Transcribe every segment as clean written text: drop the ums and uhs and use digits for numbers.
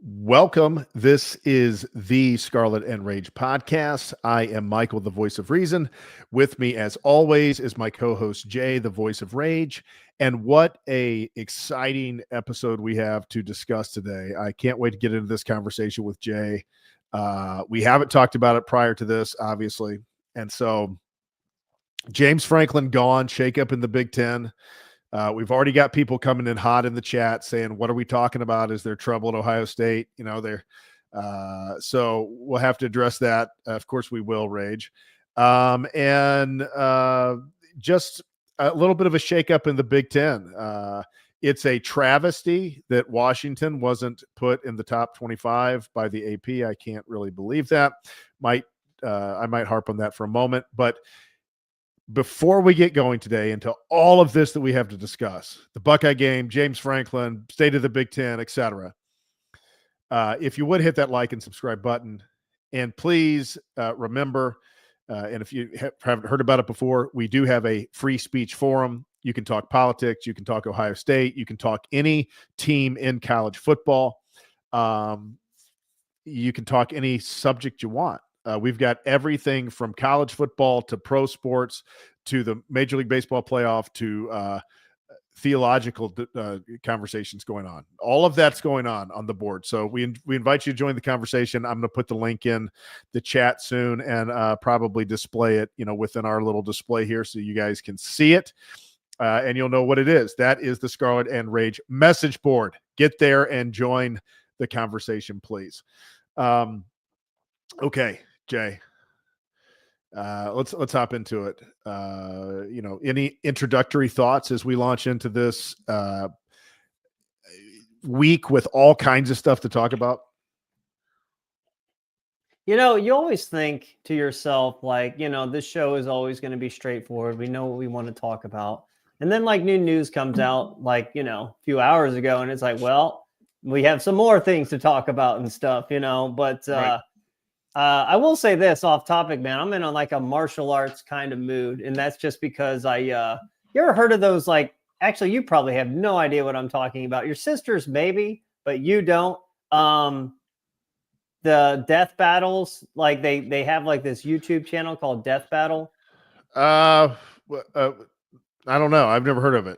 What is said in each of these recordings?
Welcome. This is the Scarlet and Rage podcast. I am Michael, the voice of reason. With me, as always, is my co-host Jay, the voice of rage. And what a exciting episode we have to discuss today. I can't wait to get into this conversation with Jay. We haven't talked about it prior to this, obviously. And so James Franklin gone, shake up in the Big Ten. We've already got people coming in hot in the chat saying, what are we talking about? Is there trouble at Ohio State? So we'll have to address that. Of course we will, Rage. And just a little bit of a shakeup in the Big Ten. It's a travesty that Washington wasn't put in the top 25 by the AP. I can't really believe that. I might harp on that for a moment, but before we get going today into all of this that we have to discuss, the Buckeye game, James Franklin, state of the Big Ten, etc. If you would hit that like and subscribe button, and please remember, and if you haven't heard about it before, we do have a free speech forum. You can talk politics, you can talk Ohio State, you can talk any team in college football. You can talk any subject you want. We've got everything from college football to pro sports to the Major League Baseball playoff to theological conversations going on. All of that's going on the board. So we invite you to join the conversation. I'm going to put the link in the chat soon and probably display it, within our little display here so you guys can see it. And you'll know what it is. That is the Scarlet and Rage message board. Get there and join the conversation, please. Okay, Jay. Let's hop into it. Any introductory thoughts as we launch into this week with all kinds of stuff to talk about? You always think to yourself, like, this show is always going to be straightforward. We know what we want to talk about. And then new news comes out a few hours ago and it's like, well, we have some more things to talk about and stuff, but right. I will say this off topic, man. I'm in a martial arts kind of mood. And that's just because you ever heard of those, actually, you probably have no idea what I'm talking about. Your sisters, maybe, but you don't. The death battles, they have this YouTube channel called Death Battle. I don't know. I've never heard of it.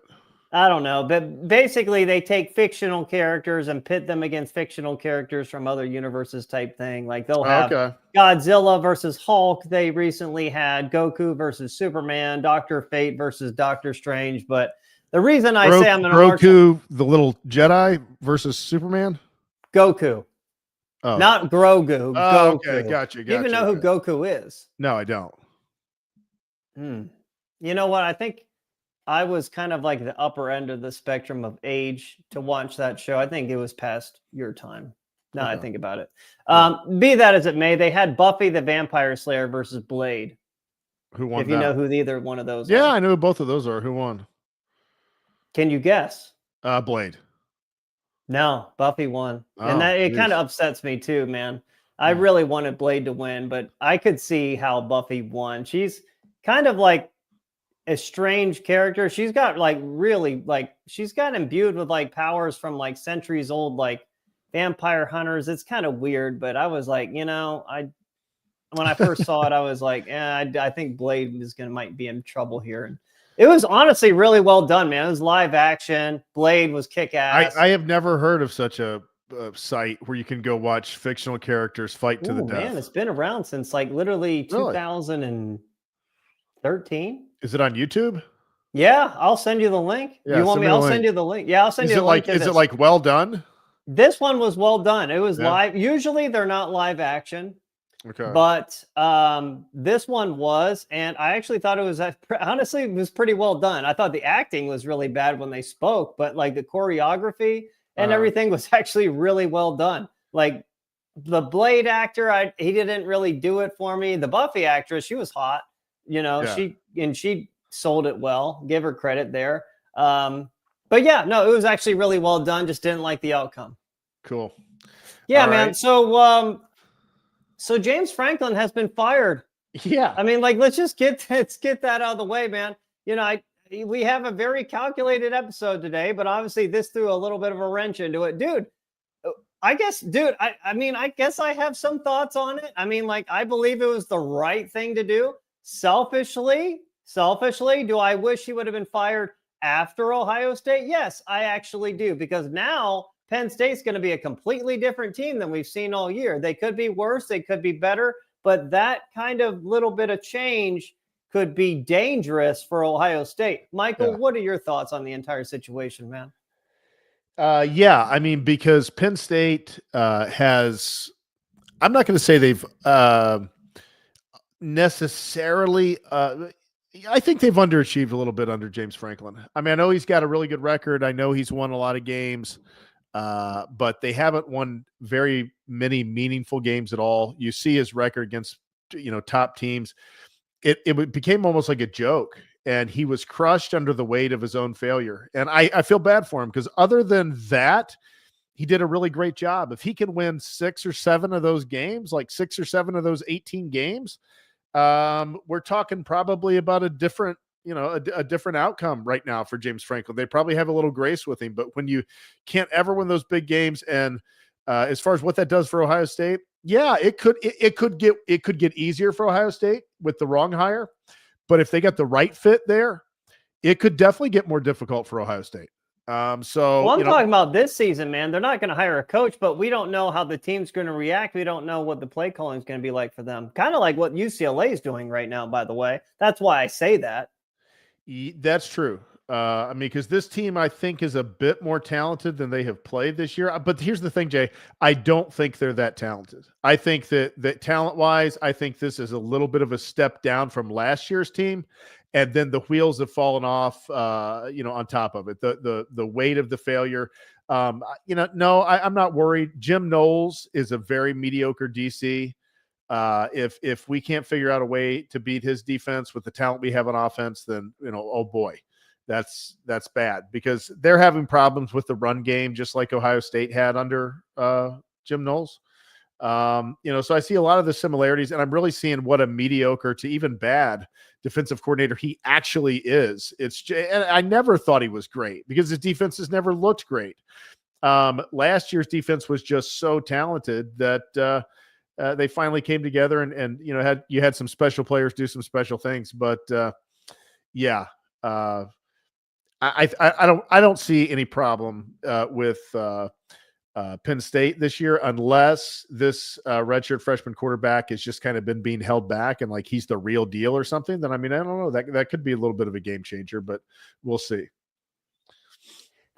I don't know, but basically they take fictional characters and pit them against fictional characters from other universes type thing. They'll have Godzilla versus Hulk. They recently had Goku versus Superman, Dr. Fate versus Doctor Strange. But the reason I say I'm in a Goku, the little Jedi versus Superman? Goku. Oh. Not Grogu. Oh, Goku. Okay, gotcha. You even know who Goku is? No, I don't. You know what? I think I was kind of the upper end of the spectrum of age to watch that show. I think it was past your time. Now I think about it. Be that as it may, they had Buffy the Vampire Slayer versus Blade. Who won? If you know who either one of those are. I know who both of those are. Who won? Can you guess? Blade. No, Buffy won. And it kind of upsets me too, man. I really wanted Blade to win, but I could see how Buffy won. She's kind of a strange character. She's got she's got imbued with powers from centuries old vampire hunters. It's kind of weird, but I was when I first saw it, I was I think Blade might be in trouble here. And it was honestly really well done, man. It was live action. Blade was kick ass. I have never heard of such a site where you can go watch fictional characters fight to the death. Man, it's been around since literally 2013. Is it on YouTube? Yeah, I'll send you the link. Yeah, you want me? I'll send you the link. Yeah, I'll send you the link. Is it well done? This one was well done. It was live. Usually they're not live action. Okay. But this one was, and I actually thought it was honestly it was pretty well done. I thought the acting was really bad when they spoke, but the choreography and everything was actually really well done. The Blade actor, he didn't really do it for me. The Buffy actress, she was hot. She sold it well. Give her credit there. But yeah, no, it was actually really well done. Just didn't like the outcome. Cool. Yeah, all man. Right. So James Franklin has been fired. Yeah. I mean, let's get that out of the way, man. We have a very calculated episode today, but obviously this threw a little bit of a wrench into it. Dude, I guess, dude, I mean, I guess I have some thoughts on it. I mean, like, I believe it was the right thing to do. Selfishly, do I wish he would have been fired after Ohio State? Yes, I actually do, because now Penn State's going to be a completely different team than we've seen all year. They could be worse, they could be better, but that kind of little bit of change could be dangerous for Ohio State. Michael, what are your thoughts on the entire situation, man? Yeah, I mean, because Penn State has, I'm not going to say they've necessarily, I think they've underachieved a little bit under James Franklin. I mean, I know he's got a really good record. I know he's won a lot of games, but they haven't won very many meaningful games at all. You see his record against, top teams. It became almost like a joke. And he was crushed under the weight of his own failure. And I feel bad for him, because other than that, he did a really great job. If he can win 6 or 7 of those games, like 6 or 7 of those 18 games, we're talking probably about a different, a different outcome right now for James Franklin. They probably have a little grace with him, but when you can't ever win those big games, and as far as what that does for Ohio State, yeah, it could get easier for Ohio State with the wrong hire. But if they got the right fit there, it could definitely get more difficult for Ohio State. I'm talking about this season, man. They're not going to hire a coach, but we don't know how the team's going to react. We don't know what the play calling is going to be like for them. Kind of like what UCLA is doing right now, by the way. That's why I say that. That's true. I mean, because this team, I think, is a bit more talented than they have played this year. But here's the thing, Jay. I don't think they're that talented. I think that talent-wise, I think this is a little bit of a step down from last year's team. And then the wheels have fallen off, on top of it. The weight of the failure. No, I'm not worried. Jim Knowles is a very mediocre DC. If we can't figure out a way to beat his defense with the talent we have on offense, then, oh boy. That's bad, because they're having problems with the run game, just like Ohio State had under Jim Knowles. So I see a lot of the similarities, and I'm really seeing what a mediocre to even bad defensive coordinator he actually is. And I never thought he was great, because his defense has never looked great. Last year's defense was just so talented that they finally came together and you had some special players do some special things, but I don't see any problem with Penn State this year, unless this redshirt freshman quarterback has just kind of been being held back and like he's the real deal or something. Then I mean, I don't know, that could be a little bit of a game changer, but we'll see.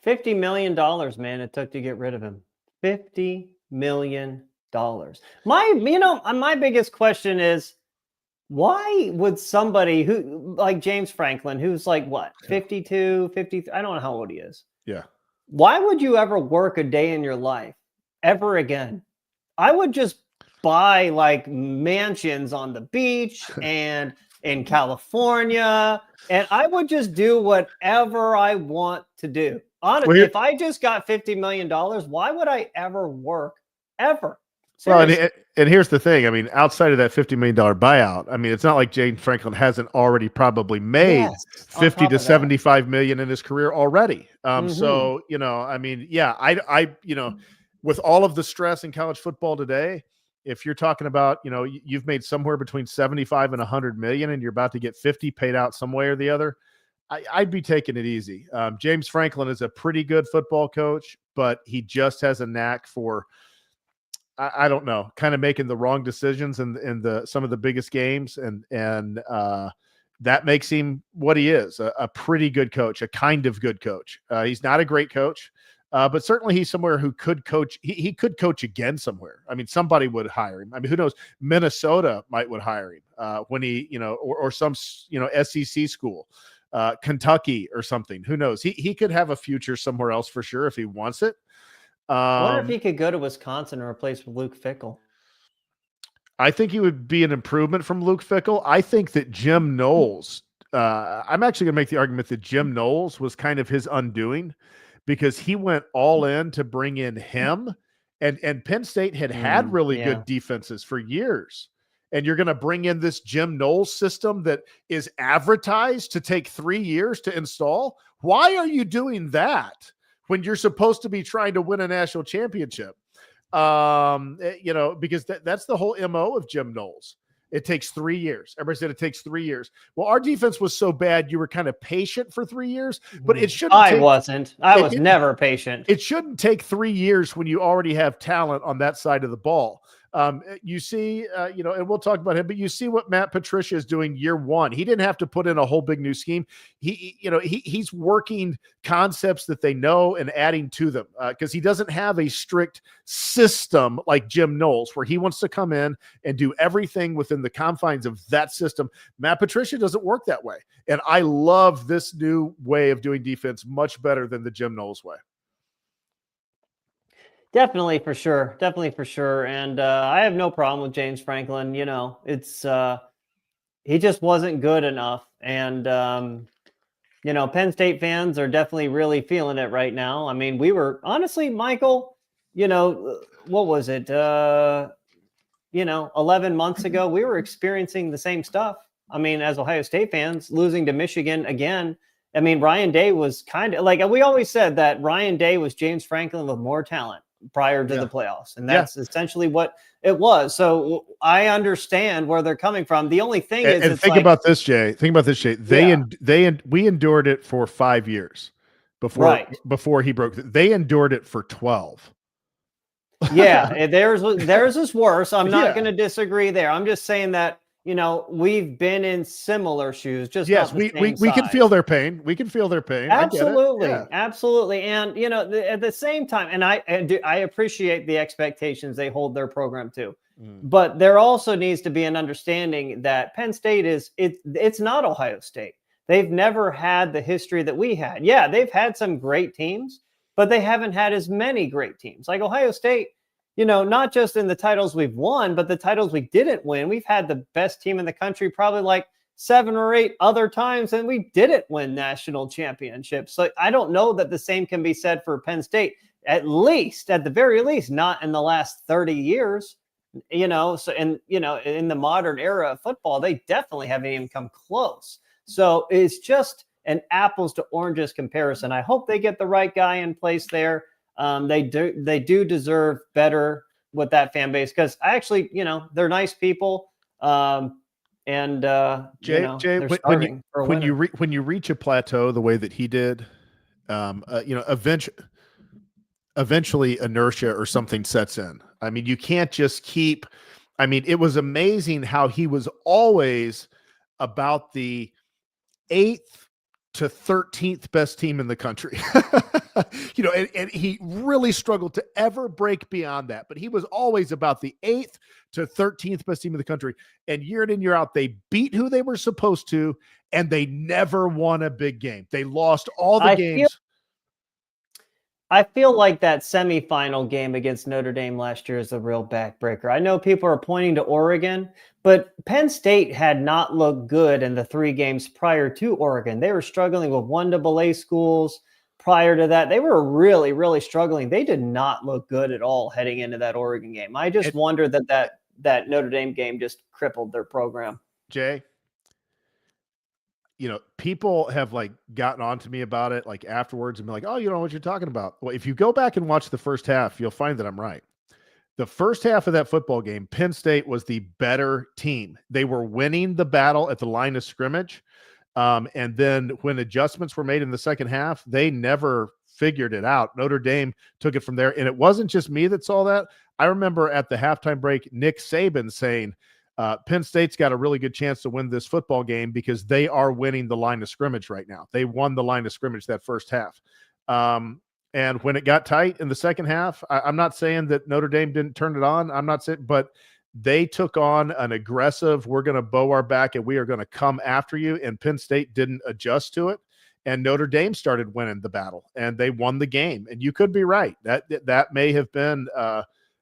$50 million, man, it took to get rid of him. $50 million. My biggest question is, why would somebody who like James Franklin, who's like what, 52, 53, I don't know how old he is. Yeah. Why would you ever work a day in your life ever again? I would just buy like mansions on the beach and in California, and I would just do whatever I want to do. Honestly, if I just got $50 million, why would I ever work ever? Seriously. Well, and here's the thing. I mean, outside of that $50 million buyout, I mean, it's not like James Franklin hasn't already probably made 50 to 75 million in his career already. So, I mean, yeah, I with all of the stress in college football today, if you're talking about, you've made somewhere between 75 and 100 million and you're about to get 50 paid out some way or the other, I'd be taking it easy. James Franklin is a pretty good football coach, but he just has a knack for, I don't know, kind of making the wrong decisions in some of the biggest games. And that makes him what he is, a pretty good coach, a kind of good coach. He's not a great coach, but certainly he's somewhere who could coach. He could coach again somewhere. I mean, somebody would hire him. I mean, who knows? Minnesota would hire him when he, or some, SEC school, Kentucky or something. Who knows? He could have a future somewhere else for sure if he wants it. I wonder if he could go to Wisconsin and replace Luke Fickell. I think he would be an improvement from Luke Fickell. I think that Jim Knowles, I'm actually going to make the argument that Jim Knowles was kind of his undoing, because he went all in to bring in him, and Penn State had really good defenses for years. And you're going to bring in this Jim Knowles system that is advertised to take 3 years to install. Why are you doing that when you're supposed to be trying to win a national championship? Because that's the whole MO of Jim Knowles. It takes 3 years. Everybody said it takes 3 years. Well, our defense was so bad, you were kind of patient for 3 years, but it shouldn't. I wasn't. I was never patient. It shouldn't take 3 years when you already have talent on that side of the ball. You see, and we'll talk about him, but you see what Matt Patricia is doing year one. He didn't have to put in a whole big new scheme. He's working concepts that they know and adding to them because he doesn't have a strict system like Jim Knowles, where he wants to come in and do everything within the confines of that system. Matt Patricia doesn't work that way. And I love this new way of doing defense much better than the Jim Knowles way. Definitely for sure. And I have no problem with James Franklin. It's he just wasn't good enough. And, Penn State fans are definitely really feeling it right now. I mean, we were honestly, Michael, what was it? 11 months ago, we were experiencing the same stuff. I mean, as Ohio State fans, losing to Michigan again. I mean, Ryan Day was kind of like, we always said that Ryan Day was James Franklin with more talent prior to the playoffs. And that's essentially what it was. So I understand where they're coming from. The only thing is, and think about this, Jay. We endured it for 5 years before he broke. They endured it for 12. Yeah, theirs is worse. I'm not going to disagree there. I'm just saying that, we've been in similar shoes. Just yes, we can feel their pain. We can feel their pain. Absolutely, absolutely. And at the same time, and I appreciate the expectations they hold their program to, but there also needs to be an understanding that Penn State it's not Ohio State. They've never had the history that we had. Yeah, they've had some great teams, but they haven't had as many great teams like Ohio State. Not just in the titles we've won, but the titles we didn't win. We've had the best team in the country probably like 7 or 8 other times, and we didn't win national championships. So I don't know that the same can be said for Penn State, at the very least, not in the last 30 years. In the modern era of football, they definitely haven't even come close. So it's just an apples to oranges comparison. I hope they get the right guy in place there. They do deserve better with that fan base because I actually, they're nice people. When you reach a plateau the way that he did, eventually inertia or something sets in. I mean, you can't just keep. I mean, it was amazing how he was always about the 8th to 13th best team in the country. And he really struggled to ever break beyond that, but he was always about the 8th to 13th best team in the country. And year in and year out, they beat who they were supposed to, and they never won a big game. They lost all the games. I feel like that semifinal game against Notre Dame last year is a real backbreaker. I know people are pointing to Oregon, but Penn State had not looked good in the 3 games prior to Oregon. They were struggling with 1AA schools. Prior to that, they were really, really struggling. They did not look good at all heading into that Oregon game. I just wonder that Notre Dame game just crippled their program. Jay, people have gotten on to me about it afterwards and be like, oh, you know what you're talking about. Well, if you go back and watch the first half, you'll find that I'm right. The first half of that football game, Penn State was the better team. They were winning the battle at the line of scrimmage. And then when adjustments were made in the second half, they never figured it out. Notre Dame took it from there. And it wasn't just me that saw that. I remember at the halftime break, Nick Saban saying, Penn State's got a really good chance to win this football game because they are winning the line of scrimmage right now. They won the line of scrimmage that first half. And when it got tight in the second half, I'm not saying that Notre Dame didn't turn it on. I'm not saying, but they took on an aggressive, we're going to bow our back and we are going to come after you. And Penn State didn't adjust to it. And Notre Dame started winning the battle and they won the game. And you could be right. That may have been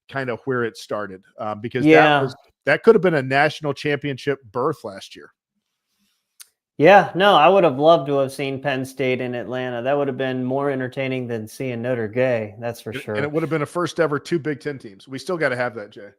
kind of where it started because that could have been a national championship berth last year. Yeah, no, I would have loved to have seen Penn State in Atlanta. That would have been more entertaining than seeing Notre Dame. That's for sure. And it would have been a first ever 2 Big Ten teams. We still got to have that, Jay.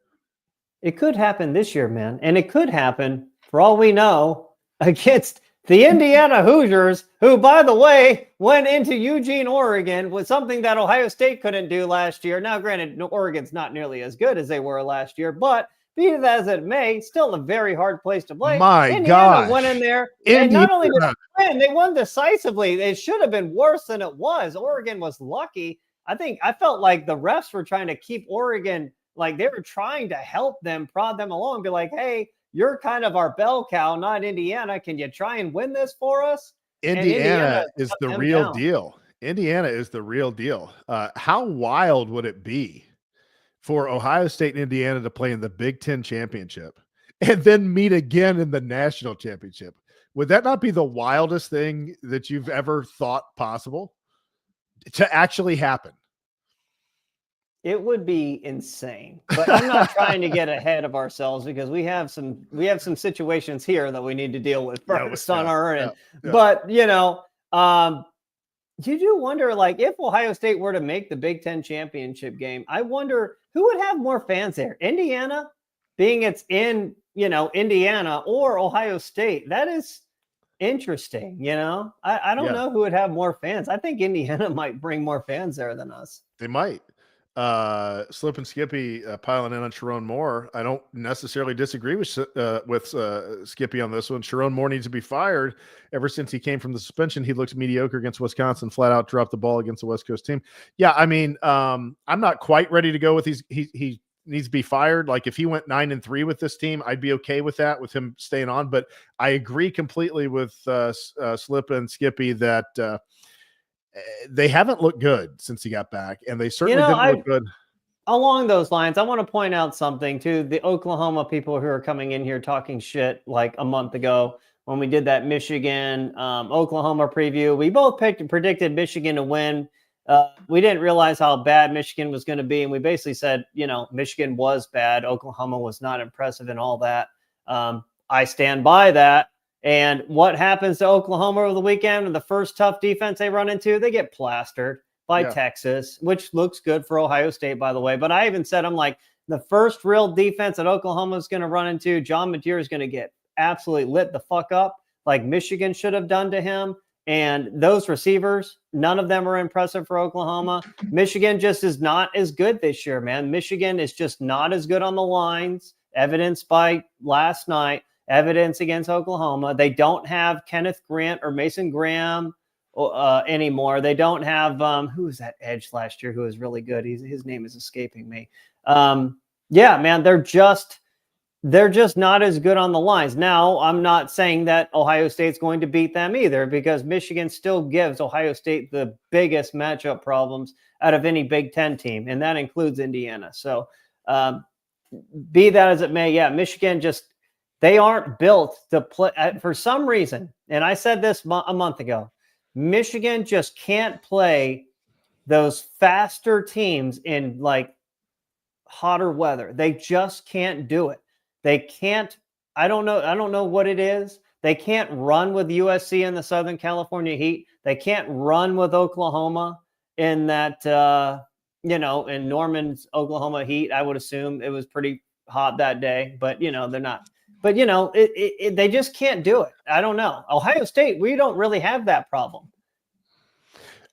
It could happen this year, man. And it could happen, for all we know, against The Indiana Hoosiers, who, by the way, went into Eugene, Oregon with something that Ohio State couldn't do last year. Now, granted, Oregon's not nearly as good as they were last year, but be it as it may, still a very hard place to play. My Indiana gosh. went in there, and not only did they win, they won decisively. It should have been worse than it was. Oregon was lucky. I felt like the refs were trying to keep Oregon, like they were trying to help them, prod them along, be like, hey, you're kind of our bell cow, not Indiana. Can you try and win this for us? Indiana is the real deal. Indiana is the real deal. How wild would it be for Ohio State and Indiana to play in the Big Ten championship and then meet again in the national championship? Would that not be the wildest thing that you've ever thought possible to actually happen? It would be insane, but I'm not trying to get ahead of ourselves because we have some situations here that we need to deal with first on our end. But you do wonder, like, if Ohio State were to make the Big Ten championship game, I wonder who would have more fans there. Indiana, being it's in Indiana, or Ohio State. That is interesting. I don't know who would have more fans. I think Indiana might bring more fans there than us. They might. Slip and Skippy piling in on Sharon Moore. I don't necessarily disagree with Skippy on this one. Sharon Moore needs to be fired. Ever since he came from the suspension, he looked mediocre against Wisconsin, flat out dropped the ball against the West Coast team. Yeah, I mean, I'm not quite ready to go with he needs to be fired. Like if he went 9-3 with this team, I'd be okay with that, with him staying on. But I agree completely with Slip and Skippy that they haven't looked good since he got back, and they certainly didn't look good. Along those lines, I want to point out something to the Oklahoma people who are coming in here talking shit like a month ago when we did that Michigan Oklahoma preview. We both predicted Michigan to win. We didn't realize how bad Michigan was going to be, and we basically said, Michigan was bad. Oklahoma was not impressive and all that. I stand by that. And what happens to Oklahoma over the weekend? And the first tough defense they run into, they get plastered by Texas, which looks good for Ohio State, by the way. But I even said, I'm like, the first real defense that Oklahoma is going to run into, John Mateer is going to get absolutely lit the fuck up like Michigan should have done to him. And those receivers, none of them are impressive for Oklahoma. Michigan just is not as good this year, man. Michigan is just not as good on the lines, evidenced by last night. Evidence against Oklahoma. They don't have Kenneth Grant or Mason Graham anymore. They don't have who was that edge last year who was really good. His name is escaping me. Man, they're just not as good on the lines. Now, I'm not saying that Ohio State's going to beat them either, because Michigan still gives Ohio State the biggest matchup problems out of any Big Ten team, and that includes Indiana. So, be that as it may, Michigan they aren't built to play for some reason. And I said this a month ago, Michigan just can't play those faster teams in like hotter weather. They just can't do it. They can't. I don't know what it is. They can't run with USC in the Southern California heat. They can't run with Oklahoma in that, in Norman's Oklahoma heat. I would assume it was pretty hot that day, but they're not. But, they just can't do it. I don't know. Ohio State, we don't really have that problem.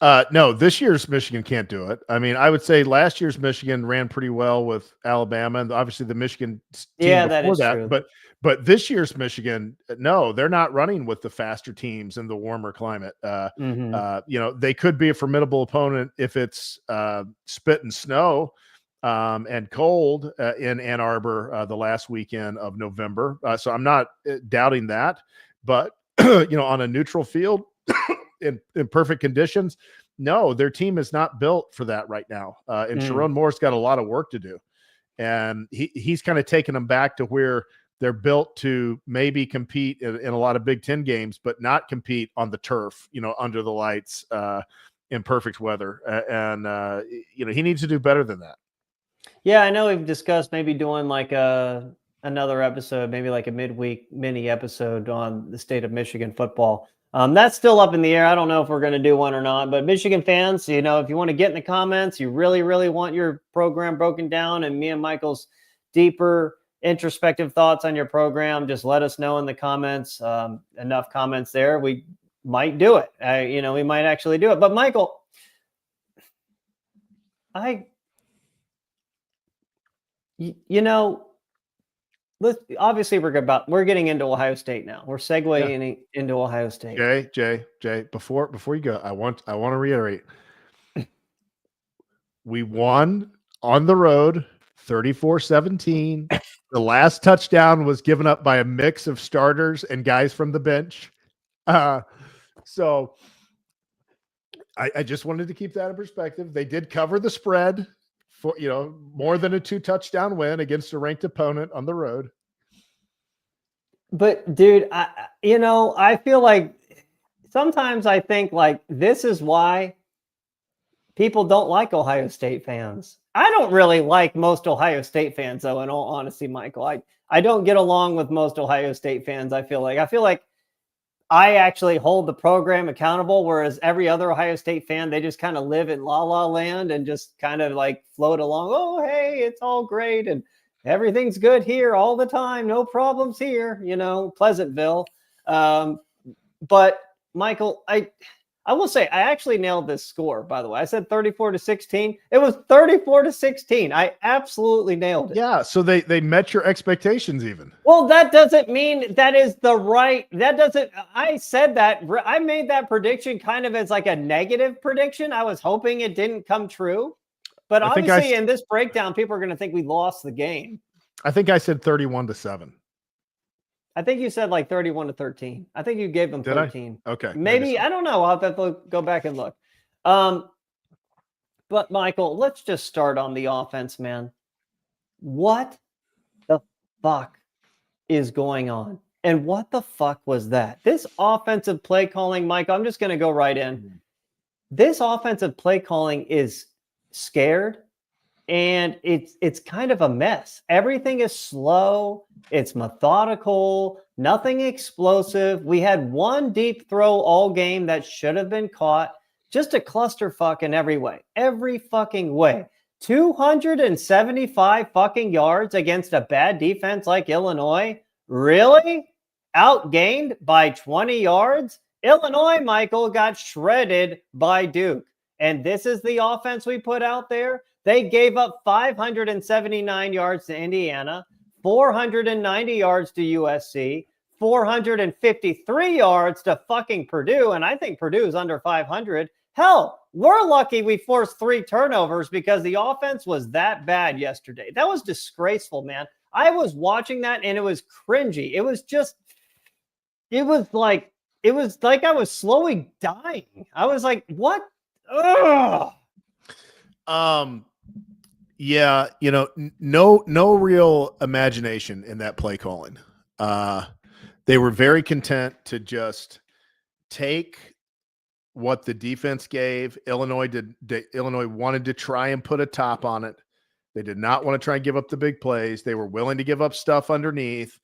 No, this year's Michigan can't do it. I mean, I would say last year's Michigan ran pretty well with Alabama, and obviously the Michigan team before that. True. But this year's Michigan, no, they're not running with the faster teams in the warmer climate. They could be a formidable opponent if it's spit and snow. And cold in Ann Arbor the last weekend of November. So I'm not doubting that. But, on a neutral field in perfect conditions, no, their team is not built for that right now. And Sharon Moore's got a lot of work to do. And he's kind of taken them back to where they're built to maybe compete in a lot of Big Ten games, but not compete on the turf, under the lights in perfect weather. He needs to do better than that. Yeah, I know we've discussed maybe doing like another episode, maybe like a midweek mini episode on the state of Michigan football. That's still up in the air. I don't know if we're going to do one or not, but Michigan fans, if you want to get in the comments, you really, really want your program broken down and me and Michael's deeper introspective thoughts on your program, just let us know in the comments. Enough comments there, we might do it. We might actually do it. But Michael, obviously we're getting into Ohio State now. We're segueing into Ohio State. Jay, before you go, I want to reiterate. We won on the road 34-17. The last touchdown was given up by a mix of starters and guys from the bench. So I just wanted to keep that in perspective. They did cover the spread for, more than a 2-touchdown win against a ranked opponent on the road. But dude, I feel like sometimes I think like this is why people don't like Ohio State fans. I don't really like most Ohio State fans, though, in all honesty, Michael. I don't get along with most Ohio State fans. I feel like I actually hold the program accountable, whereas every other Ohio State fan, they just kind of live in la la land and just kind of like float along. Oh, hey, it's all great and everything's good here all the time. No problems here, Pleasantville. But Michael, I will say I actually nailed this score, by the way. I said 34-16. It was 34-16. I absolutely nailed it. Yeah, so they met your expectations even. Well, that doesn't mean that is the right. I said that. I made that prediction kind of as like a negative prediction. I was hoping it didn't come true. But obviously in this breakdown, people are going to think we lost the game. I think I said 31-7. I think you said like 31-13. I think you gave them 13. Okay. Maybe, I don't know. I'll have to go back and look. But Michael, let's just start on the offense, man. What the fuck is going on? And what the fuck was that? This offensive play calling, Michael, I'm just going to go right in. This offensive play calling is scared. And it's kind of a mess. Everything is slow. It's methodical, nothing explosive. We had one deep throw all game that should have been caught. Just a clusterfuck in every way. Every fucking way. 275 fucking yards against a bad defense like Illinois. Really? Outgained by 20 yards? Illinois, Michael, got shredded by Duke. And this is the offense we put out there? They gave up 579 yards to Indiana, 490 yards to USC, 453 yards to fucking Purdue. And I think Purdue is under 500. Hell, we're lucky we forced 3 turnovers because the offense was that bad yesterday. That was disgraceful, man. I was watching that and it was cringy. It was like I was slowly dying. I was like, what? Ugh. Yeah, no real imagination in that play calling. They were very content to just take what the defense gave. Illinois wanted to try and put a top on it. They did not want to try and give up the big plays. They were willing to give up stuff underneath.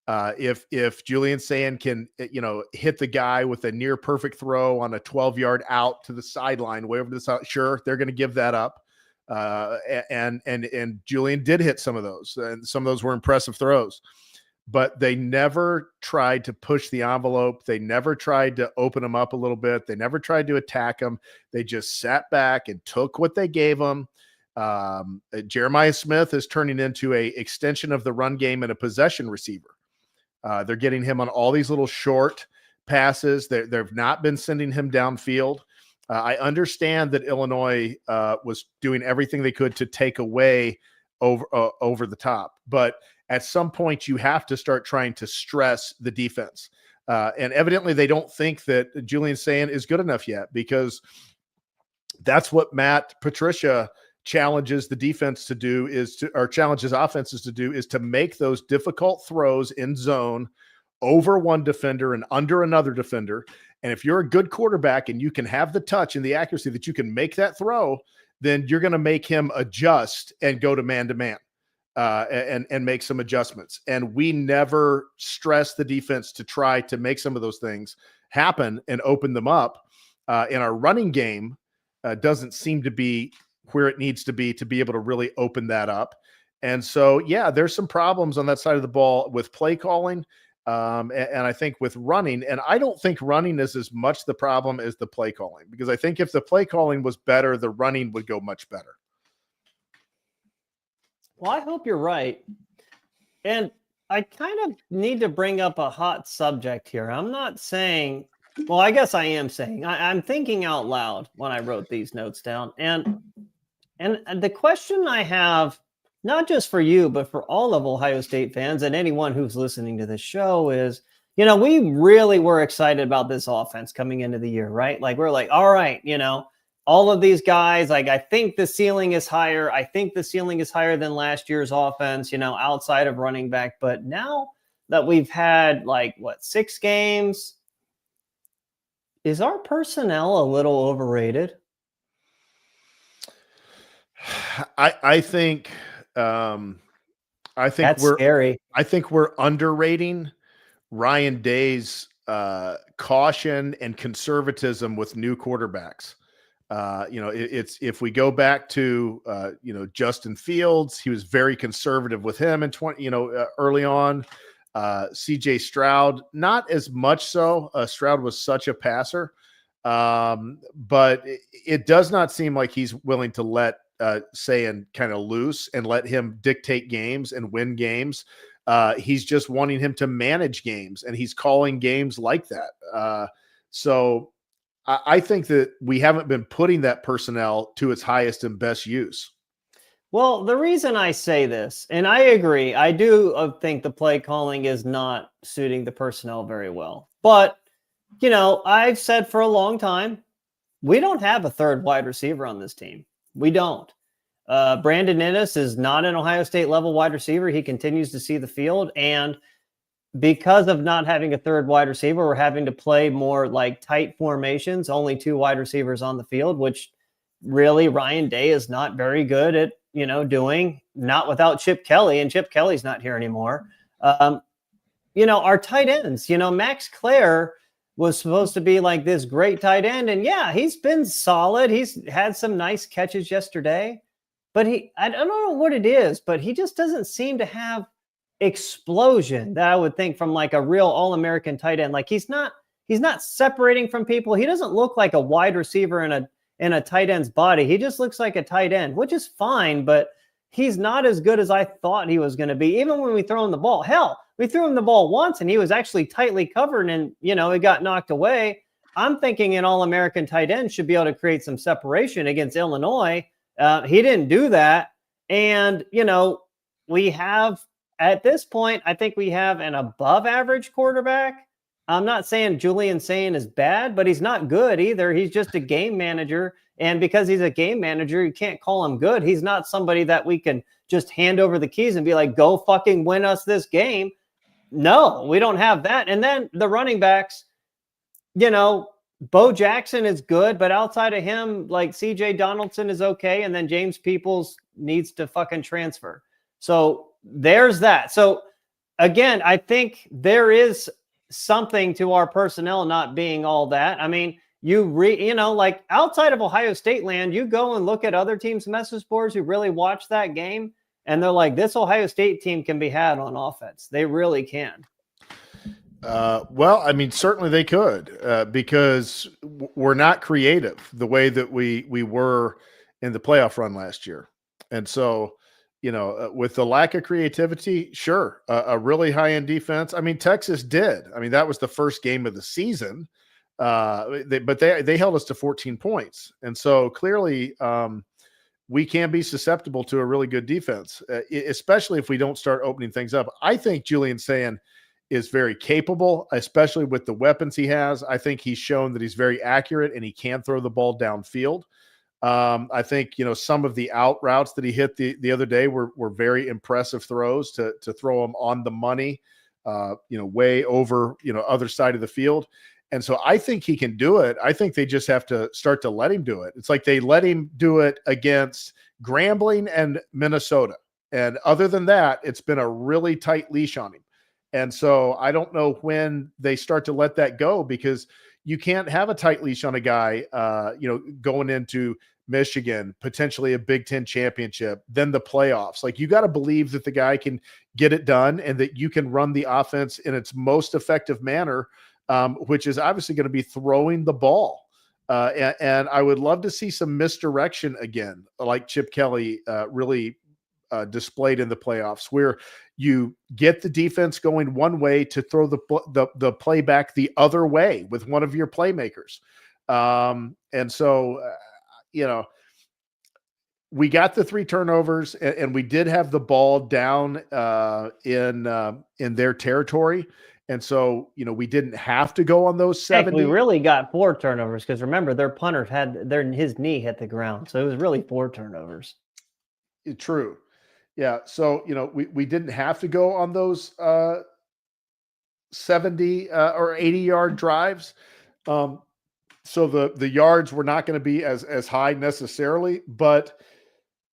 If Julian Sand can, hit the guy with a near perfect throw on a 12-yard out to the sideline, way over to the side, sure, they're going to give that up. And Julian did hit some of those, and some of those were impressive throws, but they never tried to push the envelope. They never tried to open them up a little bit. They never tried to attack them. They just sat back and took what they gave them. Jeremiah Smith is turning into a extension of the run game and a possession receiver. They're getting him on all these little short passes. They've not been sending him downfield. I understand that Illinois was doing everything they could to take away over the top, but at some point you have to start trying to stress the defense. And evidently they don't think that Julian Sand is good enough yet, because that's what Matt Patricia challenges the defense to do, or challenges offenses to do, is to make those difficult throws in zone over one defender and under another defender. And if you're a good quarterback and you can have the touch and the accuracy that you can make that throw, then you're going to make him adjust and go to man-to-man and make some adjustments. And we never stress the defense to try to make some of those things happen and open them up. In our running game doesn't seem to be where it needs to be able to really open that up. And so, yeah, there's some problems on that side of the ball with play calling. And I think with running, and I don't think running is as much the problem as the play calling, because I think if the play calling was better, the running would go much better. Well, I hope you're right. And I kind of need to bring up a hot subject here. I'm not saying, well, I guess I am saying, I'm thinking out loud when I wrote these notes down. And the question I have, not just for you, but for all of Ohio State fans and anyone who's listening to this show is, you know, we really were excited about this offense coming into the year, right? Like, we're like, all right, you know, all of these guys, like, I think the ceiling is higher. I think the ceiling is higher than last year's offense, you know, outside of running back. But now that we've had, like, 6 games, is our personnel a little overrated? I think That's scary. I think we're underrating Ryan Day's caution and conservatism with new quarterbacks. You know, it's if we go back to you know, Justin Fields, he was very conservative with him in early on. CJ Stroud, not as much so. Stroud was such a passer, but it does not seem like he's willing to let Sayin kind of loose and let him dictate games and win games. He's just wanting him to manage games, and he's calling games like that. So I think that we haven't been putting that personnel to its highest and best use. Well, the reason I say this, and I agree, I do think the play calling is not suiting the personnel very well. But, you know, I've said for a long time, we don't have a third wide receiver on this team. We don't. Brandon Inniss is not an Ohio State level wide receiver. He continues to see the field. And because of not having a third wide receiver, we're having to play more like tight formations, only 2 wide receivers on the field, which really Ryan Day is not very good at, you know, doing, not without Chip Kelly, and Chip Kelly's not here anymore. You know, our tight ends, you know, Max Clare was supposed to be like this great tight end. And yeah, he's been solid. He's had some nice catches yesterday, but I don't know what it is, but he just doesn't seem to have explosion that I would think from like a real All-American tight end. Like he's not separating from people. He doesn't look like a wide receiver in a tight end's body. He just looks like a tight end, which is fine, but he's not as good as I thought he was going to be. Even when we throw him the ball, hell, we threw him the ball once and he was actually tightly covered and, you know, it got knocked away. I'm thinking an All-American tight end should be able to create some separation against Illinois. He didn't do that. And, you know, we have, at this point, I think we have an above average quarterback. I'm not saying Julian Sayin is bad, but he's not good either. He's just a game manager. And because he's a game manager, you can't call him good. He's not somebody that we can just hand over the keys and be like, go fucking win us this game. No, we don't have that. And then the running backs, you know, Bo Jackson is good, but outside of him, like CJ Donaldson is okay. And then James Peoples needs to fucking transfer. So there's that. So again, I think there is something to our personnel not being all that. I mean, you know, like outside of Ohio State land, you go and look at other teams' message boards who really watch that game, and they're like, this Ohio State team can be had on offense. They really can. Well, I mean, certainly they could, because we're not creative the way that we were in the playoff run last year. And so, you know, with the lack of creativity, sure, a really high-end defense. I mean, Texas did. I mean, that was the first game of the season, but they held us to 14 points. And so clearly we can be susceptible to a really good defense, especially if we don't start opening things up. I think Julian Sayin is very capable, especially with the weapons he has. I think he's shown that he's very accurate and he can throw the ball downfield. I think, you know, some of the out routes that he hit the other day were very impressive throws to throw them on the money, you know, way over, you know, other side of the field. And so I think he can do it. I think they just have to start to let him do it. It's like they let him do it against Grambling and Minnesota. And other than that, it's been a really tight leash on him. And so I don't know when they start to let that go, because you can't have a tight leash on a guy, you know, going into Michigan, potentially a Big Ten championship, then the playoffs. Like, you got to believe that the guy can get it done and that you can run the offense in its most effective manner, which is obviously going to be throwing the ball. And I would love to see some misdirection again, like Chip Kelly really displayed in the playoffs, where you get the defense going one way to throw the play back the other way with one of your playmakers. And so, we got the 3 turnovers, and we did have the ball down in their territory. And so, we didn't have to go on those 70. Heck, we really got 4 turnovers because remember, their punter had his knee hit the ground. So it was really 4 turnovers. True. Yeah. So, we didn't have to go on those 70 or 80-yard drives. So the yards were not going to be as high necessarily, but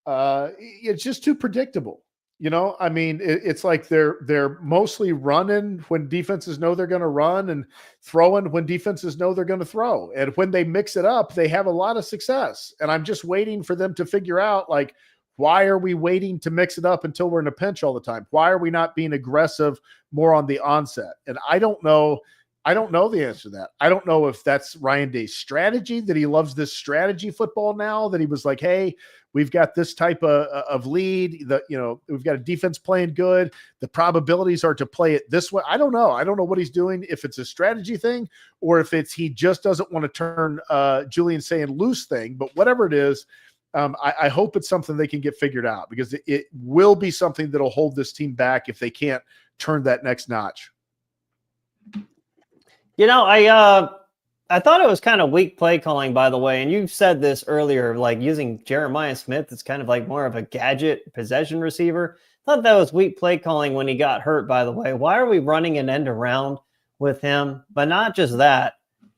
it's just too predictable. I mean, it's like they're mostly running when defenses know they're going to run, and throwing when defenses know they're going to throw. And when they mix it up, they have a lot of success. And I'm just waiting for them to figure out, like, why are we waiting to mix it up until we're in a pinch all the time? Why are we not being aggressive more on the onset? And I don't know the answer to that. I don't know if that's Ryan Day's strategy, that he loves this strategy football now, that he was like, hey, we've got this type of lead, we've got a defense playing good. The probabilities are to play it this way. I don't know. I don't know what he's doing, if it's a strategy thing or if it's he just doesn't want to turn Julian Sayin loose thing. But whatever it is, I hope it's something they can get figured out, because it will be something that'll hold this team back if they can't turn that next notch. I thought it was kind of weak play calling, by the way. And you said this earlier, like using Jeremiah Smith, it's kind of like more of a gadget possession receiver. I thought that was weak play calling when he got hurt, by the way. Why are we running an end around with him? But not just that.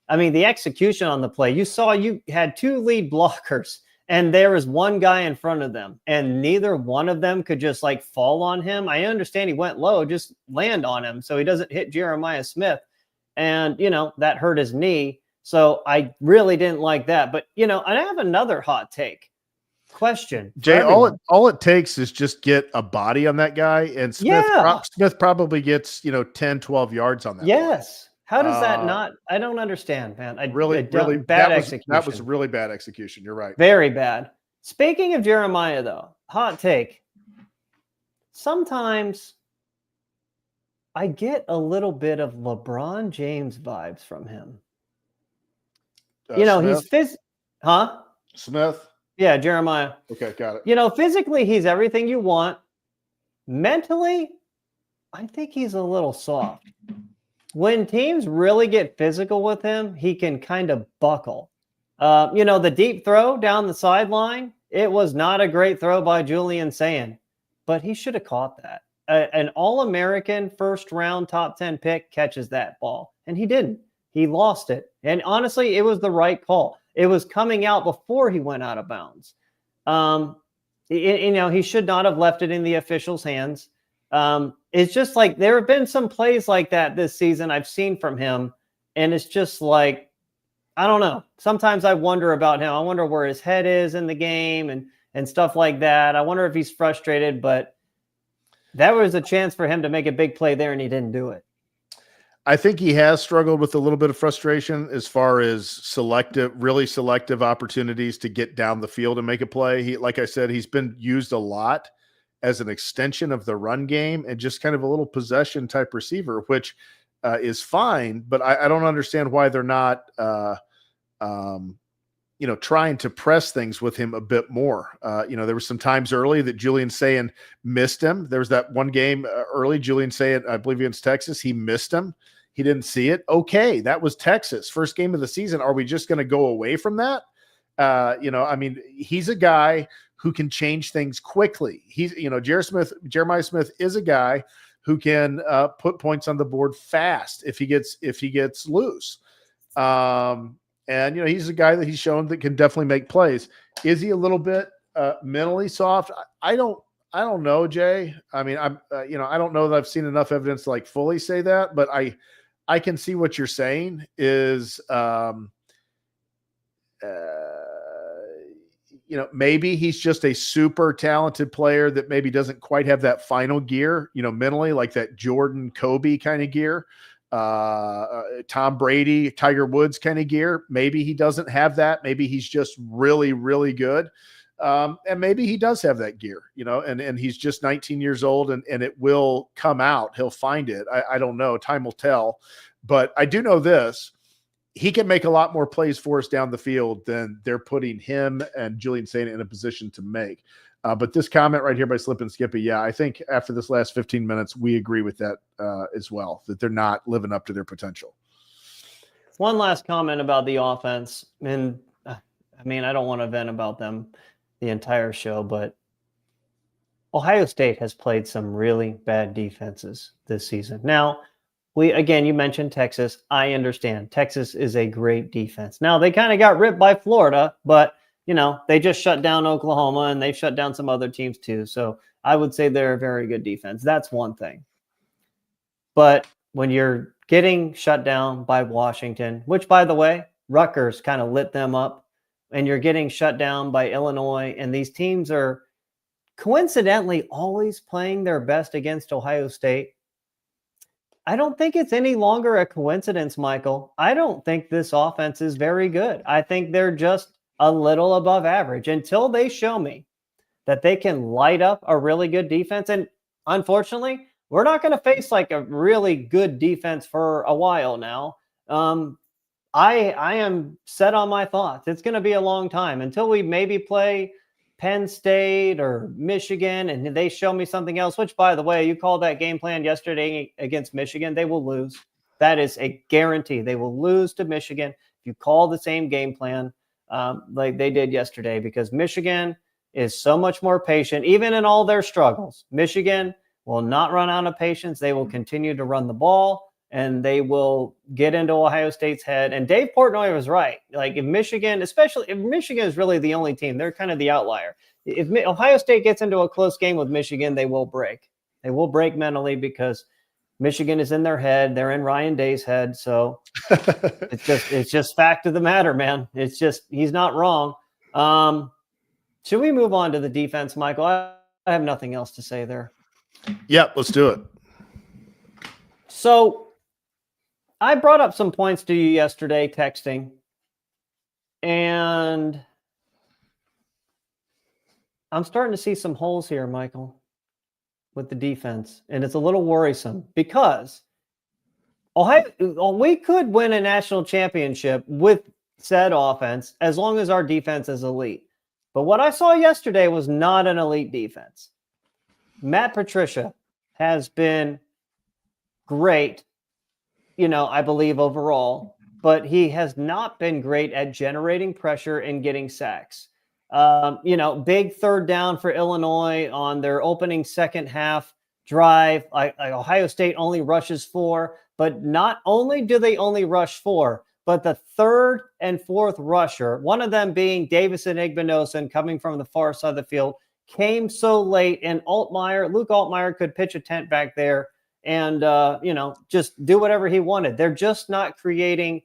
I mean, the execution on the play, you had 2 lead blockers, and there was one guy in front of them, and neither one of them could just like fall on him. I understand he went low, just land on him so he doesn't hit Jeremiah Smith. And, that hurt his knee. So I really didn't like that. But, I have another hot take question. Jay, all it takes is just get a body on that guy, and Smith probably gets, 10, 12 yards on that. Yes. Ball. How does that not? I don't understand, man. Really bad execution. That was really bad execution. You're right. Very bad. Speaking of Jeremiah, though, hot take. Sometimes I get a little bit of LeBron James vibes from him. Smith? Huh? Smith? Yeah, Jeremiah. Okay, got it. Physically, he's everything you want. Mentally, I think he's a little soft. When teams really get physical with him, he can kind of buckle. The deep throw down the sideline, it was not a great throw by Julian Sayin, but he should have caught that. An All-American first-round top 10 pick catches that ball, and he didn't. He lost it. And honestly, it was the right call. It was coming out before he went out of bounds. He should not have left it in the officials' hands. It's just like there have been some plays like that this season I've seen from him, and it's just like, I don't know. Sometimes I wonder about him. I wonder where his head is in the game and stuff like that. I wonder if he's frustrated, but that was a chance for him to make a big play there, and he didn't do it. I think he has struggled with a little bit of frustration as far as really selective opportunities to get down the field and make a play. Like I said, he's been used a lot as an extension of the run game and just kind of a little possession type receiver, which is fine, but I don't understand why they're not, trying to press things with him a bit more. There were some times early that Julian Sayin missed him. There was that one game early, Julian Sayin, I believe against Texas, he missed him. He didn't see it. Okay, that was Texas. First game of the season. Are we just going to go away from that? He's a guy who can change things quickly. Jeremiah Smith is a guy who can put points on the board fast if he gets loose. And he's a guy that he's shown that can definitely make plays. Is he a little bit mentally soft? I don't know, Jay. I mean, I don't know that I've seen enough evidence to like fully say that, but I can see what you're saying is, maybe he's just a super talented player that maybe doesn't quite have that final gear, mentally, like that Jordan Kobe kind of gear, Tom Brady, Tiger Woods kind of gear. Maybe he doesn't have that. Maybe he's just really, really good. And maybe he does have that gear, and he's just 19 years old and it will come out. He'll find it. I don't know. Time will tell. But I do know this. He can make a lot more plays for us down the field than they're putting him and Julian Santa in a position to make. But this comment right here by Slip and Skippy, yeah, I think after this last 15 minutes, we agree with that as well, that they're not living up to their potential. One last comment about the offense. And I don't want to vent about them the entire show, but Ohio State has played some really bad defenses this season. Now, you mentioned Texas. I understand. Texas is a great defense. Now, they kind of got ripped by Florida, but, they just shut down Oklahoma and they've shut down some other teams too. So I would say they're a very good defense. That's one thing. But when you're getting shut down by Washington, which, by the way, Rutgers kind of lit them up, and you're getting shut down by Illinois, and these teams are coincidentally always playing their best against Ohio State, I don't think it's any longer a coincidence, Michael. I don't think this offense is very good. I think they're just a little above average until they show me that they can light up a really good defense. And unfortunately, we're not going to face like a really good defense for a while now. I am set on my thoughts. It's going to be a long time until we maybe play Penn State or Michigan, and they show me something else, which, by the way, you called that game plan yesterday against Michigan. They will lose. That is a guarantee. They will lose to Michigan if you call the same game plan like they did yesterday, because Michigan is so much more patient, even in all their struggles. Michigan will not run out of patience. They will continue to run the ball, and they will get into Ohio State's head. And Dave Portnoy was right. Like, if Michigan, especially if Michigan is really the only team, they're kind of the outlier. If Ohio State gets into a close game with Michigan, they will break. They will break mentally because Michigan is in their head. They're in Ryan Day's head. So it's just fact of the matter, man. It's just, he's not wrong. Should we move on to the defense, Michael? I have nothing else to say there. Yeah, let's do it. So I brought up some points to you yesterday texting, and I'm starting to see some holes here, Michael, with the defense, and it's a little worrisome because we could win a national championship with said offense as long as our defense is elite. But what I saw yesterday was not an elite defense. Matt Patricia has been great, I believe overall, but he has not been great at generating pressure and getting sacks. Big third down for Illinois on their opening second half drive. Ohio State only rushes 4, but not only do they only rush 4, but the third and fourth rusher, one of them being Davison Igbinosun coming from the far side of the field, came so late, and Luke Altmaier could pitch a tent back there and, just do whatever he wanted. They're just not creating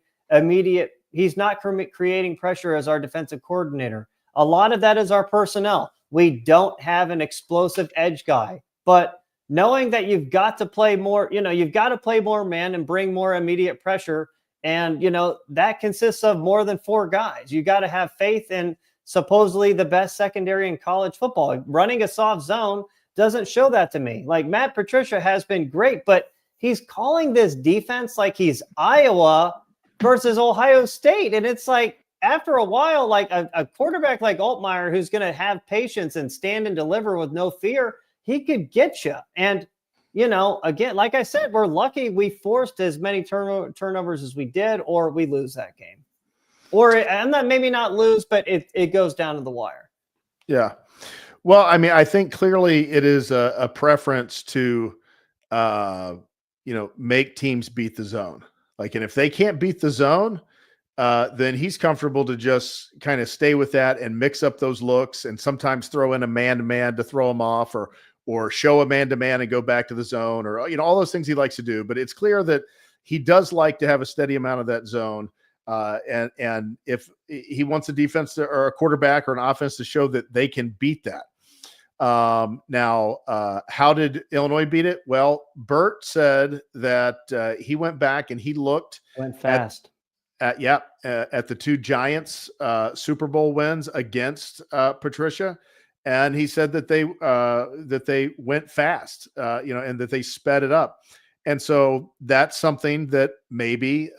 he's not creating pressure as our defensive coordinator. A lot of that is our personnel. We don't have an explosive edge guy, but knowing that you've got to play more, you've got to play more man and bring more immediate pressure. And, that consists of more than 4 guys. You got to have faith in supposedly the best secondary in college football. Running a soft zone doesn't show that to me. Like, Matt Patricia has been great, but he's calling this defense like he's Iowa versus Ohio State. And it's like, after a while, like a quarterback like Altmaier, who's going to have patience and stand and deliver with no fear, he could get you. And, again, like I said, we're lucky we forced as many turnovers as we did, or we lose that game. Or maybe not lose, but it goes down to the wire. Yeah. Well, I think clearly it is a preference to, make teams beat the zone. Like, and if they can't beat the zone, then he's comfortable to just kind of stay with that and mix up those looks and sometimes throw in a man-to-man to throw him off, or show a man-to-man and go back to the zone, or, all those things he likes to do. But it's clear that he does like to have a steady amount of that zone. And if he wants a defense or a quarterback or an offense to show that they can beat that. Now, how did Illinois beat it? Well, Bert said that he went back and he looked fast at the two Giants Super Bowl wins against Patricia, and he said that they went fast, and that they sped it up. And so that's something that maybe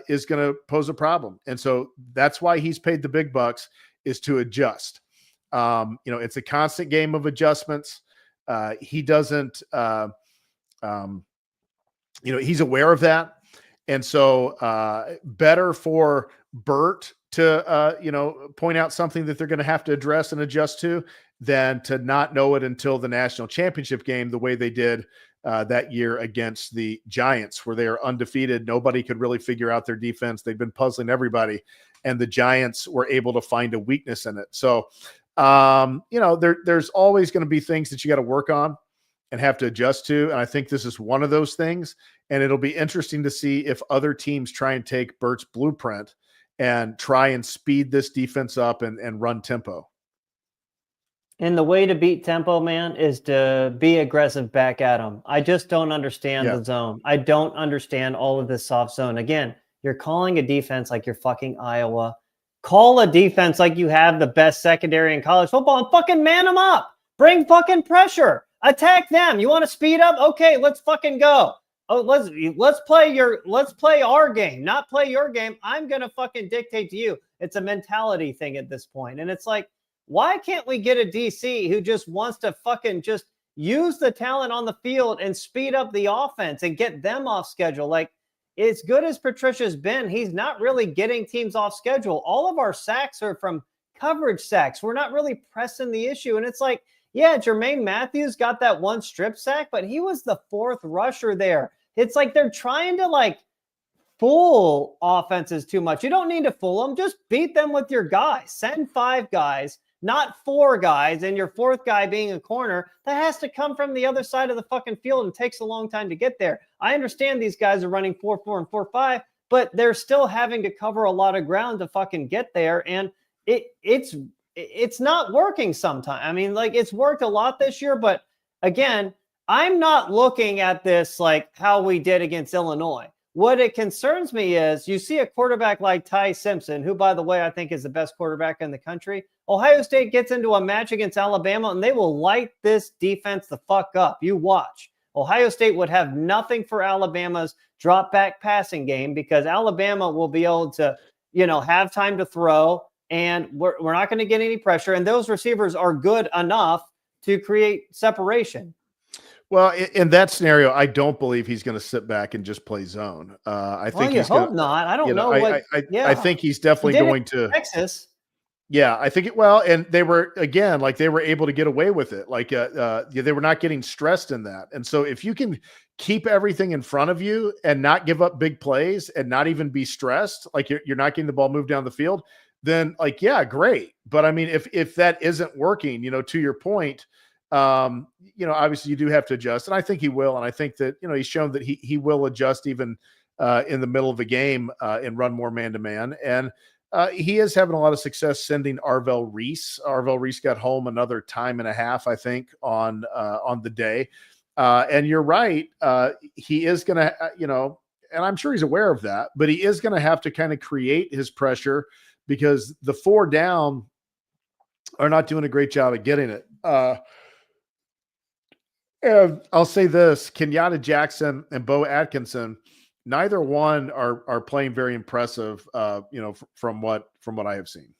is going to pose a problem. And so that's why he's paid the big bucks, is to adjust. It's a constant game of adjustments. He doesn't, he's aware of that. And so better for Bert to, point out something that they're going to have to address and adjust to than to not know it until the national championship game, the way they did that year against the Giants, where they are undefeated. Nobody could really figure out their defense. They've been puzzling everybody, and the Giants were able to find a weakness in it. So, there's always going to be things that you got to work on and have to adjust to. And I think this is one of those things. And it'll be interesting to see if other teams try and take Bert's blueprint and try and speed this defense up and run tempo. And the way to beat tempo, man, is to be aggressive back at them. I just don't understand the zone. I don't understand all of this soft zone. Again, you're calling a defense like you're fucking Iowa. Call a defense like you have the best secondary in college football and fucking man them up. Bring fucking pressure. Attack them. You want to speed up? Okay, let's fucking go. Oh, let's play our game, not play your game. I'm gonna fucking dictate to you. It's a mentality thing at this point. And it's like, why can't we get a DC who just wants to fucking just use the talent on the field and speed up the offense and get them off schedule? Like, as good as Patricia's been, he's not really getting teams off schedule. All of our sacks are from coverage sacks. We're not really pressing the issue. And it's like, yeah, Jermaine Matthews got that one strip sack, but he was the fourth rusher there. It's like they're trying to fool offenses too much. You don't need to fool them. Just beat them with your guys. Send 5 guys, not 4 guys, and your 4th guy being a corner. That has to come from the other side of the fucking field and takes a long time to get there. I understand these guys are running 4-4 and 4-5, but they're still having to cover a lot of ground to fucking get there. And it's not working sometimes. I mean, it's worked a lot this year, but again, I'm not looking at this like how we did against Illinois. What it concerns me is you see a quarterback like Ty Simpson, who, by the way, I think is the best quarterback in the country. Ohio State gets into a match against Alabama, and they will light this defense the fuck up. You watch. Ohio State would have nothing for Alabama's drop back passing game because Alabama will be able to, have time to throw, and we're not going to get any pressure. And those receivers are good enough to create separation. Well, in that scenario, I don't believe he's going to sit back and just play zone. I think he's hope not. I don't know. I think he's definitely going to Texas. Yeah, I think and they were they were able to get away with it. They were not getting stressed in that. And so if you can keep everything in front of you and not give up big plays and not even be stressed, you're not getting the ball moved down the field, then great. But I mean, if that isn't working, to your point, obviously you do have to adjust, and I think he will. And I think that, he's shown that he will adjust even in the middle of the game and run more man-to-man. And he is having a lot of success sending Arvell Reese. Arvell Reese got home another time and a half, I think, on the day. And you're right. He is going to, and I'm sure he's aware of that, but he is going to have to kind of create his pressure because the 4 down are not doing a great job of getting it. And I'll say this: Kenyatta Jackson and Bo Atkinson, neither one are playing very impressive. From what I have seen,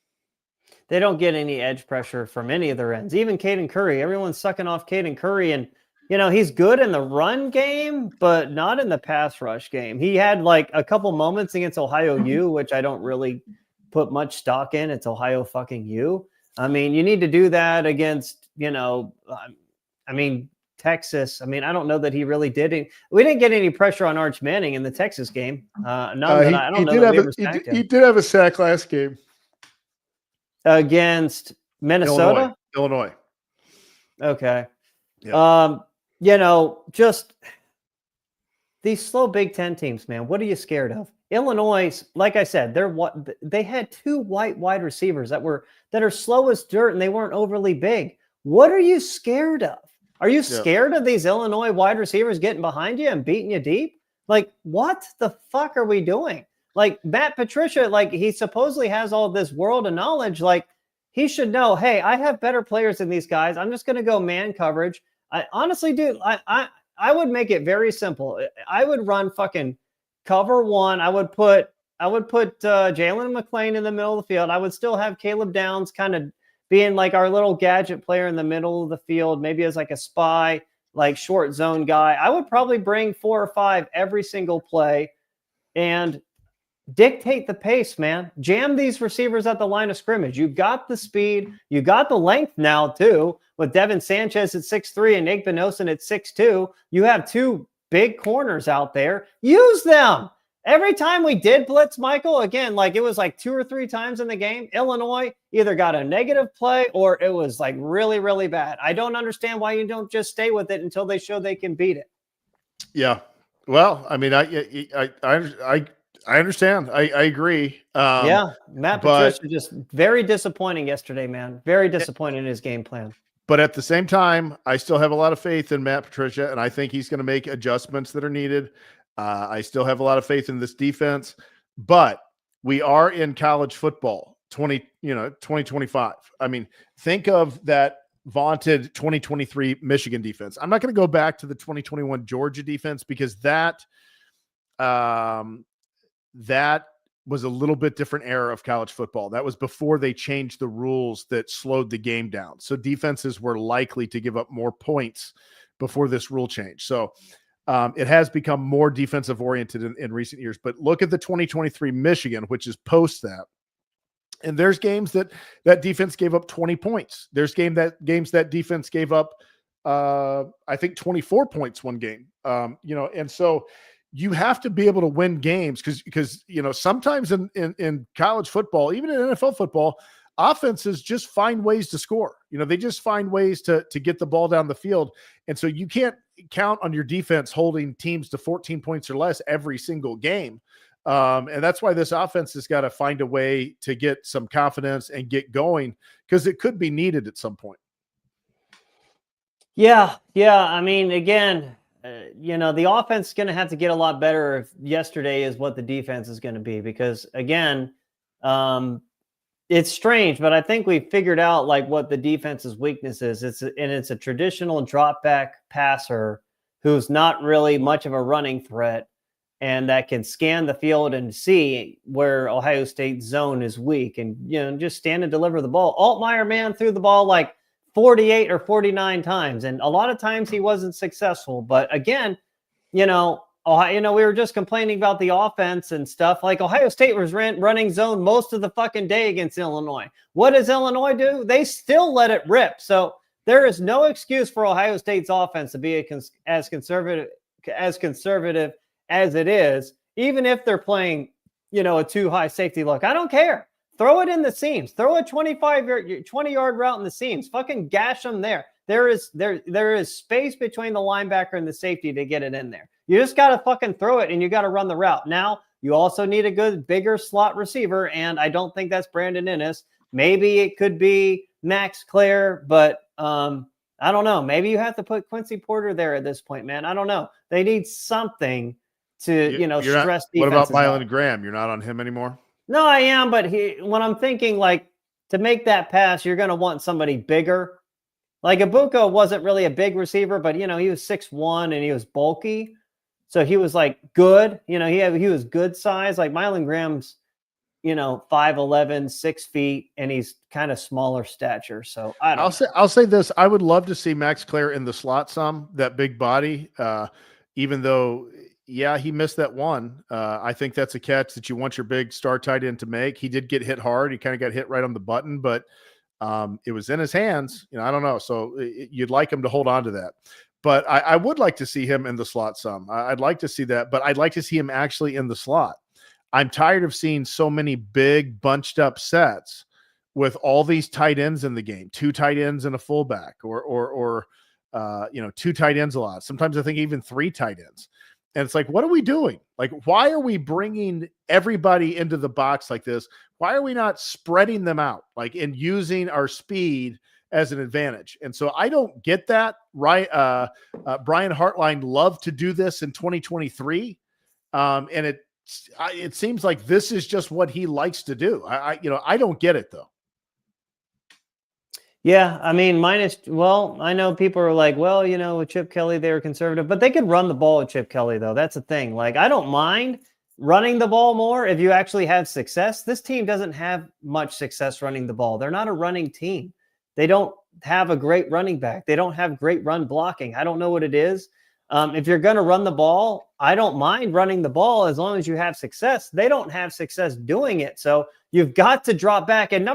they don't get any edge pressure from any of their ends. Even Caden Curry, everyone's sucking off Caden Curry, and he's good in the run game, but not in the pass rush game. He had a couple moments against Ohio U, which I don't really put much stock in. It's Ohio fucking U. I mean, you need to do that against Texas. I mean, I don't know that he really did it. We didn't get any pressure on Arch Manning in the Texas game. I don't know that we ever sacked him. He did have a sack last game against Minnesota, Illinois. Okay. Yeah. Just these slow Big Ten teams, man. What are you scared of? Illinois, like I said, they had 2 white wide receivers that are slow as dirt and they weren't overly big. What are you scared of? Are you scared of these Illinois wide receivers getting behind you and beating you deep? Like, what the fuck are we doing? Like, Matt Patricia, like, he supposedly has all this world of knowledge. Like, he should know, hey, I have better players than these guys. I'm just going to go man coverage. I honestly, dude, I would make it very simple. I would run fucking cover 1. I would put Jalen McClain in the middle of the field. I would still have Caleb Downs kind of being like our little gadget player in the middle of the field, maybe as like a spy, like short zone guy. I would probably bring 4 or 5 every single play and dictate the pace, man. Jam these receivers at the line of scrimmage. You got the speed. You got the length now, too, with Devin Sanchez at 6'3" and Nick Benosin at 6'2". You have 2 big corners out there. Use them. Every time we did blitz, Michael, again, like it was like 2 or 3 times in the game, Illinois either got a negative play or it was like really, really bad. I don't understand why you don't just stay with it until they show they can beat it. Yeah. Well, I mean, I understand. I agree. Yeah. Matt Patricia just very disappointing yesterday, man. Very disappointed in his game plan. But at the same time, I still have a lot of faith in Matt Patricia, and I think he's going to make adjustments that are needed. I still have a lot of faith in this defense, but we are in college football 2025. I mean, think of that vaunted 2023 Michigan defense. I'm not going to go back to the 2021 Georgia defense because that was a little bit different era of college football. That was before they changed the rules that slowed the game down. So defenses were likely to give up more points before this rule change. So it has become more defensive oriented in recent years. But look at the 2023 Michigan, which is post that. And there's games that defense gave up 20 points. There's games that defense gave up, I think 24 points one game. And so you have to be able to win games because sometimes in college football, even in NFL football, offenses just find ways to score. They just find ways to get the ball down the field. And so you can't count on your defense holding teams to 14 points or less every single game. And that's why this offense has got to find a way to get some confidence and get going because it could be needed at some point. Yeah. I mean, again, the offense is going to have to get a lot better if yesterday is what the defense is going to be because, again, it's strange, but I think we figured out like what the defense's weakness is. It's a traditional drop back passer who's not really much of a running threat and that can scan the field and see where Ohio State's zone is weak and, just stand and deliver the ball. Altmaier, man, threw the ball like 48 or 49 times. And a lot of times he wasn't successful. But again, we were just complaining about the offense and stuff. Like Ohio State was running zone most of the fucking day against Illinois. What does Illinois do? They still let it rip. So there is no excuse for Ohio State's offense to be as conservative as it is, even if they're playing, a too high safety look. I don't care. Throw it in the seams. Throw a 20-yard route in the seams. Fucking gash them there. There is space between the linebacker and the safety to get it in there. You just got to fucking throw it and you got to run the route. Now, you also need a good, bigger slot receiver, and I don't think that's Brandon Inniss. Maybe it could be Max Clare, but I don't know. Maybe you have to put Quincy Porter there at this point, man. I don't know. They need something to, stress defenses. What about Mylan Graham? You're not on him anymore? No, I am, but when I'm thinking like to make that pass, you're going to want somebody bigger. Like Ibuka wasn't really a big receiver, but he was 6'1" and he was bulky. So he was like good, he was good size. Like Mylan Graham's, 5'11", 6 feet, and he's kind of smaller stature. So I'll say this. I would love to see Max Clare in the slot some, that big body, even though, yeah, he missed that one. I think that's a catch that you want your big star tight end to make. He did get hit hard. He kind of got hit right on the button, but it was in his hands. I don't know. So you'd like him to hold on to that. But I would like to see him in the slot some. I'd like to see that, but I'd like to see him actually in the slot. I'm tired of seeing so many big bunched up sets with all these tight ends in the game, 2 tight ends and a fullback or 2 tight ends a lot. Sometimes I think even 3 tight ends. And it's like, what are we doing? Like, why are we bringing everybody into the box like this? Why are we not spreading them out, like, and using our speed as an advantage? And so I don't get that. Right. Brian Hartline loved to do this in 2023. And it seems like this is just what he likes to do. I don't get it though. Yeah, I mean, I know people are like, well, with Chip Kelly, they were conservative, but they could run the ball with Chip Kelly, though. That's the thing. Like, I don't mind running the ball more if you actually have success. This team doesn't have much success running the ball. They're not a running team. They don't have a great running back. They don't have great run blocking. I don't know what it is. If you're going to run the ball, I don't mind running the ball as long as you have success. They don't have success doing it. So you've got to drop back. And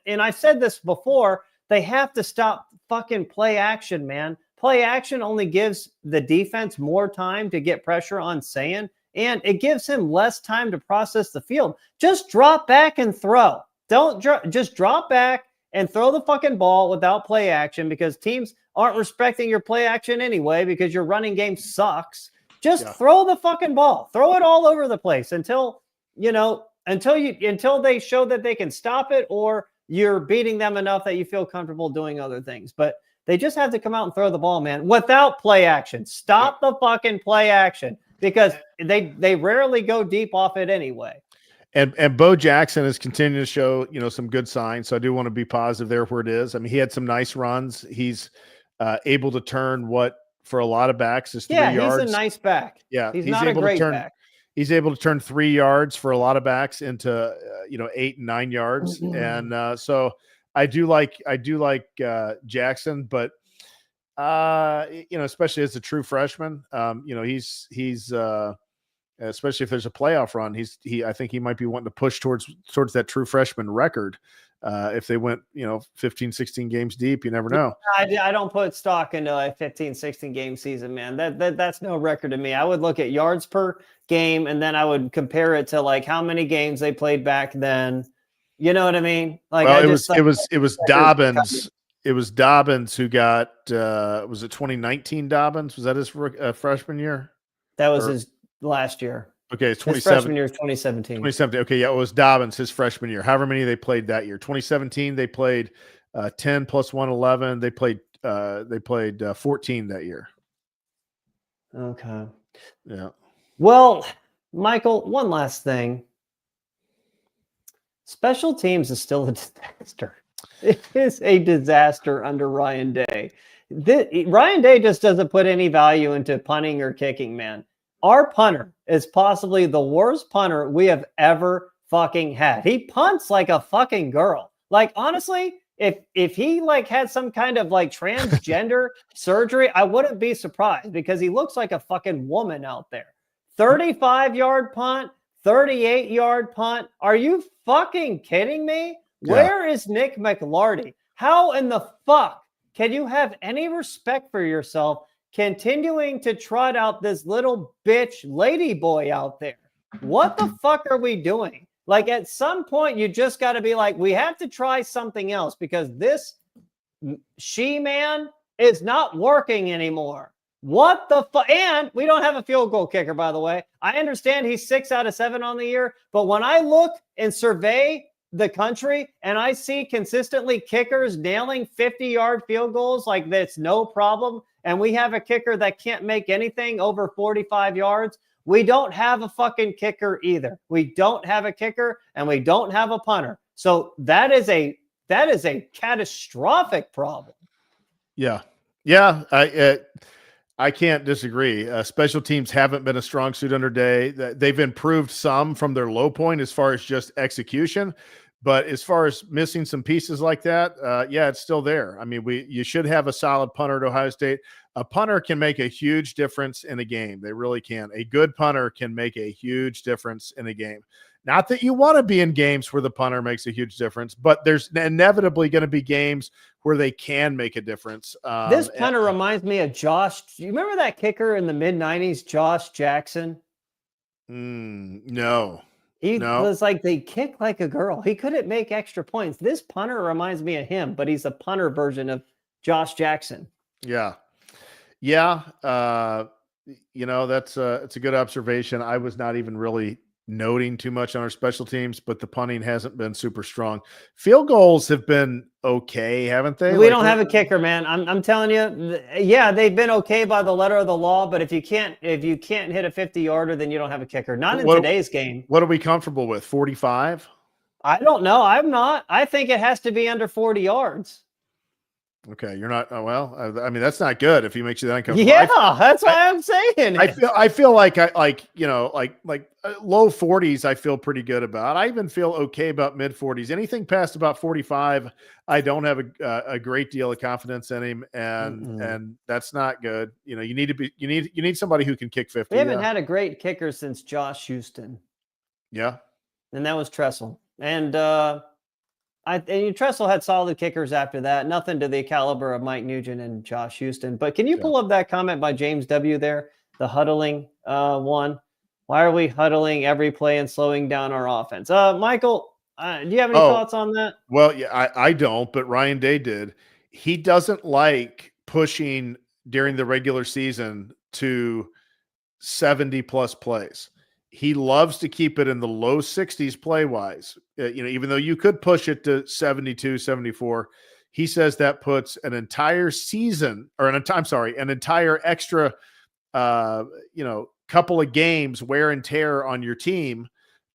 I've said this before, they have to stop fucking play action, man. Play action only gives the defense more time to get pressure on Saiyan, and it gives him less time to process the field. Just drop back and throw. Just drop back and throw the fucking ball without play action, because teams aren't respecting your play action anyway because your running game sucks. Just throw the fucking ball. Throw it all over the place until they show that they can stop it, or you're beating them enough that you feel comfortable doing other things. But they just have to come out and throw the ball, man, without play action. Stop the fucking play action, because they rarely go deep off it anyway. And Bo Jackson is continuing to show, some good signs. So I do want to be positive there where it is. I mean, he had some nice runs. He's able to turn what for a lot of backs is 3 yards. Yeah, he's a nice back. Yeah, he's not a great back. He's able to turn 3 yards for a lot of backs into 8 and 9 yards, and so I do like Jackson, but especially as a true freshman, he's especially if there's a playoff run, I think he might be wanting to push towards that true freshman record. If they went, 15, 16 games deep, you never know. I don't put stock into a 15, 16 game season, man. That's no record to me. I would look at yards per game, and then I would compare it to like how many games they played back then. You know what I mean? Like, well, it was Dobbins. It was Dobbins who got, was it 2019 Dobbins? Was that his freshman year? That was his last year. Okay, it's 2017. His freshman year is 2017. 2017. Okay, yeah, it was Dobbins his freshman year. However many they played that year. 2017 they played 10 plus 1, 11. They played 14 that year. Okay. Yeah. Well, Michael, one last thing. Special teams is still a disaster. It is a disaster under Ryan Day. Ryan Day just doesn't put any value into punting or kicking, man. Our punter is possibly the worst punter we have ever fucking had. He punts like a fucking girl. Like, honestly, if he like had some kind of like transgender surgery, I wouldn't be surprised, because he looks like a fucking woman out there. 35-yard punt, 38-yard punt. Are you fucking kidding me? Yeah. Where is Nick McLarty? How in the fuck can you have any respect for yourself continuing to trot out this little bitch lady boy out there? What the fuck are we doing? Like, at some point, you just got to be like, we have to try something else, because this she-man is not working anymore. What the fuck? And we don't have a field goal kicker, by the way. I understand he's 6 out of 7 on the year, but when I look and survey the country and I see consistently kickers nailing 50-yard field goals like that's no problem, and we have a kicker that can't make anything over 45 yards, we don't have a fucking kicker either. We don't have a kicker, and we don't have a punter. So that is a catastrophic problem. Yeah. I can't disagree. Special teams haven't been a strong suit under Day. They've improved some from their low point as far as just execution. But as far as missing some pieces like that, it's still there. I mean, you should have a solid punter at Ohio State. A punter can make a huge difference in a game. They really can. A good punter can make a huge difference in a game. Not that you want to be in games where the punter makes a huge difference, but there's inevitably going to be games where they can make a difference. This punter reminds me of Josh. You remember that kicker in the mid-90s, Josh Jackson? No. He was like, they kick like a girl. He couldn't make extra points. This punter reminds me of him, but he's a punter version of Josh Jackson. Yeah. That's it's a good observation. I was not even really noting too much on our special teams, but the punting hasn't been super strong. Field goals have been okay, haven't they? We don't have a kicker, man. I'm telling you, yeah, they've been okay by the letter of the law, but if you can't hit a 50-yarder, then you don't have a kicker. Not in today's game. What are we comfortable with? 45? I don't know. I'm not. I think it has to be under 40 yards. Okay, you're not. Oh, well, I mean, that's not good if he makes you that uncomfortable. Yeah, that's why I'm saying. I feel like like low 40s. I feel pretty good about. I even feel okay about mid 40s. Anything past about 45, I don't have a great deal of confidence in him, and that's not good. You need somebody who can kick 50. We haven't had a great kicker since Josh Houston. Yeah, and that was Tressel, and Tressel had solid kickers after that. Nothing to the caliber of Mike Nugent and Josh Houston. But can you pull up that comment by James W. there, the huddling one? Why are we huddling every play and slowing down our offense? Michael, do you have any thoughts on that? Well, yeah, I don't, but Ryan Day did. He doesn't like pushing during the regular season to 70-plus plays. He loves to keep it in the low 60s play-wise. Even though you could push it to 72, 74, he says that puts an entire season or an entire extra, couple of games wear and tear on your team,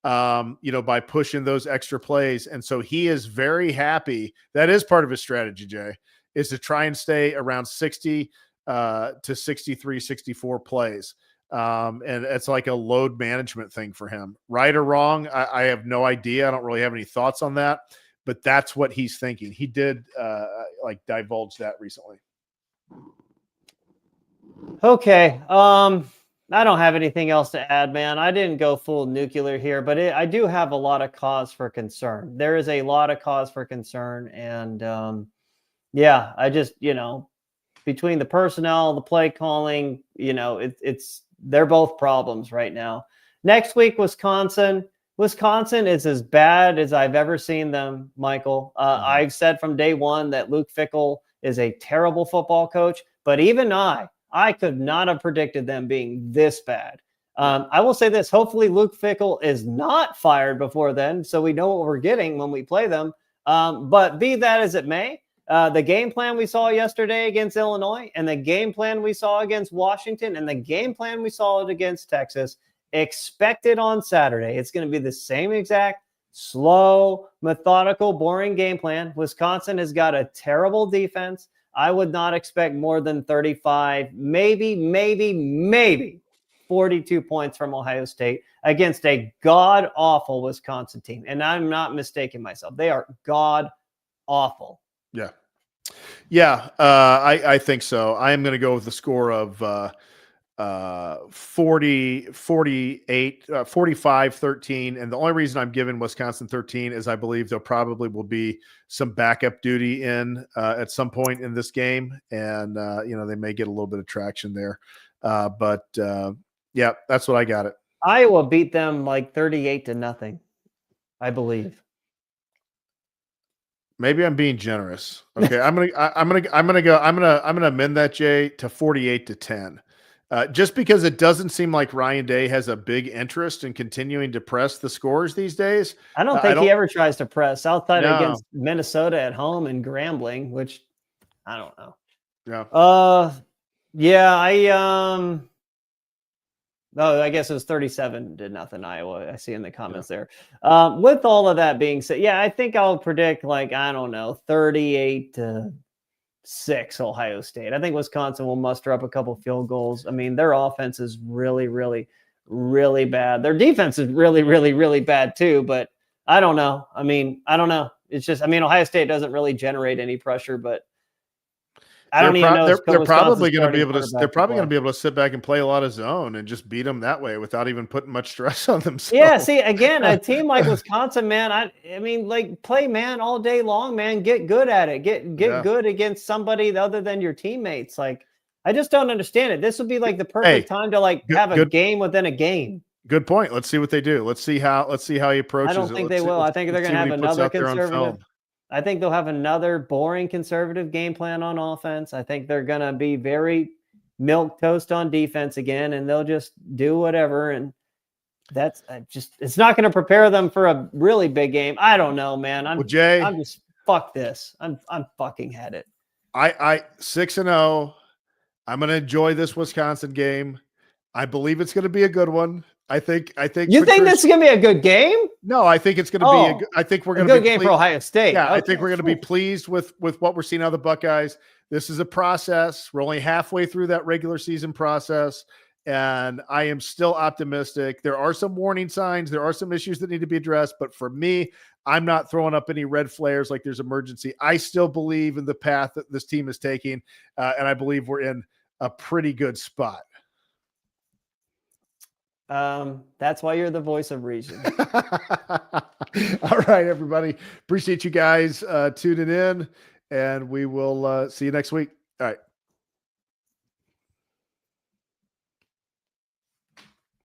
by pushing those extra plays. And so he is very happy. That is part of his strategy, Jay, is to try and stay around 60 to 63, 64 plays. And it's like a load management thing for him. Right or wrong, I have no idea. I don't really have any thoughts on that, but that's what he's thinking. He did divulge that recently. Okay. I don't have anything else to add, man. I didn't go full nuclear here, but I do have a lot of cause for concern. There is a lot of cause for concern. And I just, between the personnel, the play calling, they're both problems right now. Next week, Wisconsin. Wisconsin is as bad as I've ever seen them, Michael. I've said from day one that Luke Fickell is a terrible football coach, but even I could not have predicted them being this bad. I will say this. Hopefully, Luke Fickell is not fired before then, so we know what we're getting when we play them. But be that as it may, the game plan we saw yesterday against Illinois and the game plan we saw against Washington and the game plan we saw against Texas, expected on Saturday. It's going to be the same exact slow, methodical, boring game plan. Wisconsin has got a terrible defense. I would not expect more than 35, maybe 42 points from Ohio State against a god-awful Wisconsin team. And I'm not mistaking myself. They are god-awful. Yeah. I think so. I am going to go with the score of 45-13. And the only reason I'm giving Wisconsin 13 is I believe there probably will be some backup duty in at some point in this game. And, they may get a little bit of traction there. But that's what I got it. Iowa beat them like 38-0, I believe. Maybe I'm being generous. Okay, I'm gonna amend that, Jay, to 48-10. Just because it doesn't seem like Ryan Day has a big interest in continuing to press the scores these days. I don't think he ever tries to press outside against Minnesota at home and Grambling, which I don't know. I guess it was 37-0 Iowa. I see in the comments there. With all of that being said, I think I'll predict 38-6 Ohio State. I think Wisconsin will muster up a couple field goals. I mean, their offense is really, really, really bad. Their defense is really, really, really bad too, but I don't know. I don't know. It's just, Ohio State doesn't really generate any pressure, but I don't even know. They're probably going to be able to. They're probably going to be able to sit back and play a lot of zone and just beat them that way without even putting much stress on themselves. Yeah. See, again, a team like Wisconsin, man. Play man all day long, man. Get good at it. Get good against somebody other than your teammates. I just don't understand it. This would be the perfect time to have a game within a game. Good point. Let's see what they do. Let's see how he approaches it. I don't think they will. I think they're going to have another conservative. I think they'll have another boring conservative game plan on offense. I think they're going to be very milk toast on defense again, and they'll just do whatever. And that's it's not going to prepare them for a really big game. I don't know, man. I'm just fuck this. I'm fucking had it. I 6-0. I'm going to enjoy this Wisconsin game. I believe it's going to be a good one. I think you think this is going to be a good game? No, I think it's going to be I think we're going to be a good game for Ohio State. Yeah, okay. I think we're going to be pleased with what we're seeing out of the Buckeyes. This is a process. We're only halfway through that regular season process, and I am still optimistic. There are some warning signs. There are some issues that need to be addressed, but for me, I'm not throwing up any red flares like there's emergency. I still believe in the path that this team is taking, and I believe we're in a pretty good spot. That's why you're the voice of reason. All right, everybody. Appreciate you guys tuning in, and we will see you next week. All right.